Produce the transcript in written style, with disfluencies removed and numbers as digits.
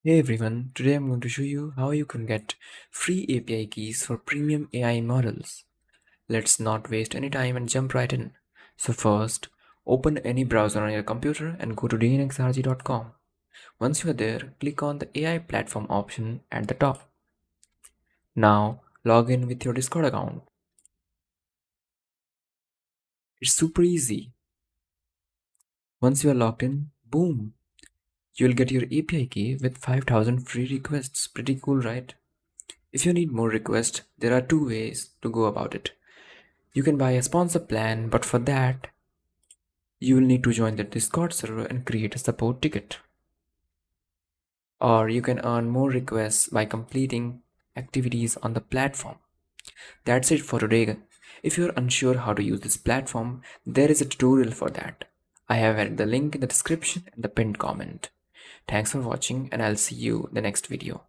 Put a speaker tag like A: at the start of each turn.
A: Hey everyone, today I'm going to show you how you can get free API keys for premium AI models. Let's not waste any time and jump right in. So first, open any browser on your computer and go to dnxrg.com. Once you are there, click on the AI platform option at the top. Now, log in with your Discord account. It's super easy. Once you are logged in, boom, you'll get your API key with 5000 free requests. Pretty cool, right? If you need more requests, there are two ways to go about it. You can buy a sponsor plan, but for that, you will need to join the Discord server and create a support ticket. Or you can earn more requests by completing activities on the platform. That's it for today. If you're unsure how to use this platform, there is a tutorial for that. I have added the link in the description and the pinned comment. Thanks for watching, and I'll see you in the next video.